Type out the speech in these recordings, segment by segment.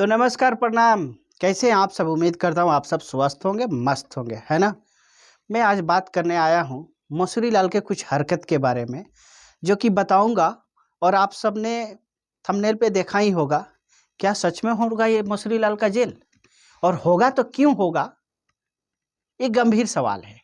तो नमस्कार, प्रणाम। कैसे हैं आप सब? उम्मीद करता हूँ आप सब स्वस्थ होंगे, मस्त होंगे, है ना। मैं आज बात करने आया हूँ मसूरी लाल के कुछ हरकत के बारे में, जो कि बताऊंगा। और आप सब ने थंबनेल पे देखा ही होगा। क्या सच में होगा ये मसूरी लाल का जेल? और होगा तो क्यों होगा? ये गंभीर सवाल है।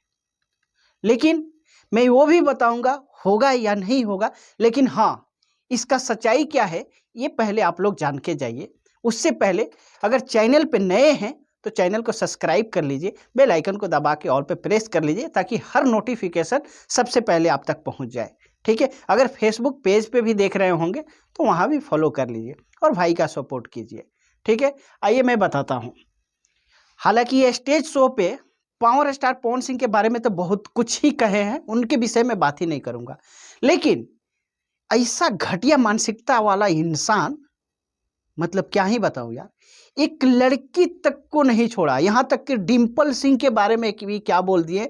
लेकिन मैं वो भी बताऊंगा होगा या नहीं होगा। लेकिन हाँ, इसका सच्चाई क्या है ये पहले आप लोग जान के जाइए। उससे पहले अगर चैनल पे नए हैं तो चैनल को सब्सक्राइब कर लीजिए, बेल आइकन को दबा के ऑल पे प्रेस कर लीजिए, ताकि हर नोटिफिकेशन सबसे पहले आप तक पहुंच जाए। ठीक है। अगर फेसबुक पेज पे भी देख रहे होंगे तो वहां भी फॉलो कर लीजिए और भाई का सपोर्ट कीजिए। ठीक है। आइए मैं बताता हूँ। हालांकि ये स्टेज शो पे पावर स्टार पवन सिंह के बारे में तो बहुत कुछ ही कहे हैं, उनके विषय में बात ही नहीं करूंगा। लेकिन ऐसा घटिया मानसिकता वाला इंसान, मतलब क्या ही बताऊं यार, एक लड़की तक को नहीं छोड़ा। यहां तक कि डिम्पल सिंह के बारे में भी क्या बोल दिए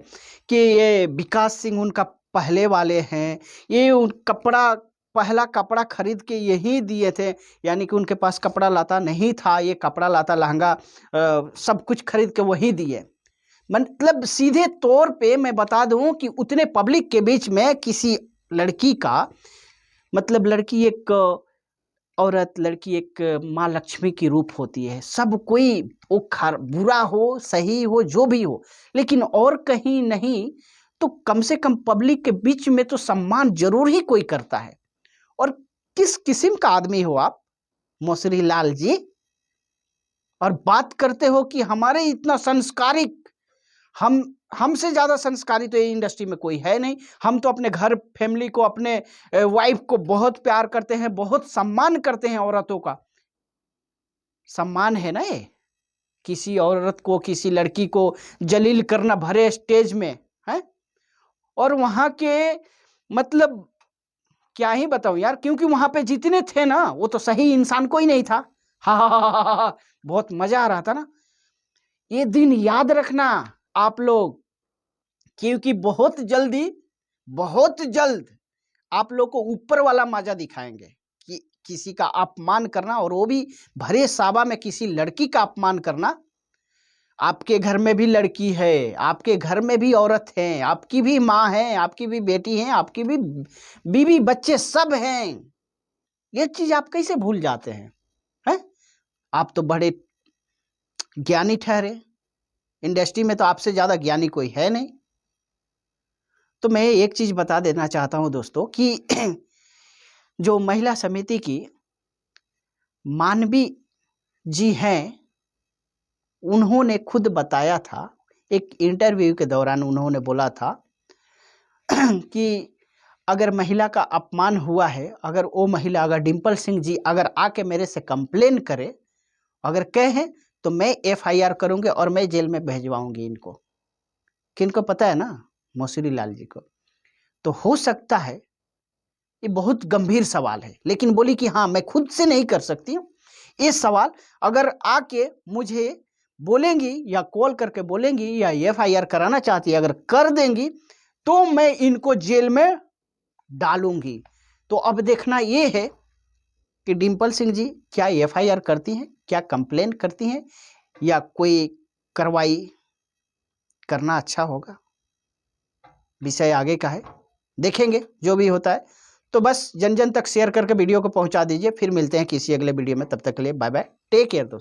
कि ये विकास सिंह उनका पहले वाले हैं, ये उन कपड़ा पहला कपड़ा खरीद के यही दिए थे। यानी कि उनके पास कपड़ा लाता नहीं था, ये कपड़ा लाता लहंगा सब कुछ खरीद के वही दिए। मतलब सीधे तौर पे मैं बता दूं कि उतने पब्लिक के बीच में किसी लड़की का, मतलब लड़की एक औरत, लड़की एक माँ लक्ष्मी की रूप होती है। सब कोई वो बुरा हो सही हो जो भी हो, लेकिन और कहीं नहीं तो कम से कम पब्लिक के बीच में तो सम्मान जरूर ही कोई करता है। और किस किस्म का आदमी हो आप मौसरी लाल जी, और बात करते हो कि हमारे इतना संस्कारिक, हम हमसे ज्यादा संस्कारी तो ये इंडस्ट्री में कोई है नहीं। हम तो अपने घर फैमिली को, अपने वाइफ को बहुत प्यार करते हैं, बहुत सम्मान करते हैं। औरतों का सम्मान है ना ये। किसी औरत को, किसी लड़की को जलील करना भरे स्टेज में है। और वहां के, मतलब क्या ही बताऊं यार, क्योंकि वहां पे जितने थे ना वो तो सही इंसान कोई नहीं था। हा हा हा हा हा। बहुत मजा आ रहा था ना। ये दिन याद रखना आप लोग, क्योंकि बहुत जल्द आप लोग को ऊपर वाला मजा दिखाएंगे कि किसी का अपमान करना, और वो भी भरे सभा में किसी लड़की का अपमान करना। आपके घर में भी लड़की है, आपके घर में भी औरत है, आपकी भी माँ है, आपकी भी बेटी है, आपकी भी बीवी बच्चे सब हैं। ये चीज आप कैसे भूल जाते हैं? आप तो बड़े ज्ञानी ठहरे। इंडस्ट्री में तो आपसे ज्यादा ज्ञानी कोई है नहीं। तो मैं एक चीज बता देना चाहता हूं दोस्तों कि जो महिला समिति की मानवी जी हैं, उन्होंने खुद बताया था, एक इंटरव्यू के दौरान उन्होंने बोला था कि अगर महिला का अपमान हुआ है, अगर वो महिला, अगर डिम्पल सिंह जी अगर आके मेरे से कंप्लेन करे, अगर कहे तो मैं एफआईआर करूंगी और मैं जेल में भेजवाऊंगी इनको। किनको पता है ना? मौसरी लाल जी को। तो हो सकता है, ये बहुत गंभीर सवाल है, लेकिन बोली कि हाँ मैं खुद से नहीं कर सकती हूँ ये सवाल। अगर आके मुझे बोलेंगी या कॉल करके बोलेंगी या एफआईआर कराना चाहती है, अगर कर देंगी तो मैं इनको जेल में डालूंगी। तो अब देखना ये है कि डिम्पल सिंह जी क्या एफआईआर करती हैं, क्या कंप्लेन करती हैं, या कोई कार्रवाई करना अच्छा होगा। विषय आगे का है, देखेंगे जो भी होता है। तो बस जन जन तक शेयर करके वीडियो को पहुंचा दीजिए। फिर मिलते हैं किसी अगले वीडियो में, तब तक के लिए बाय बाय, टेक केयर दोस्तों।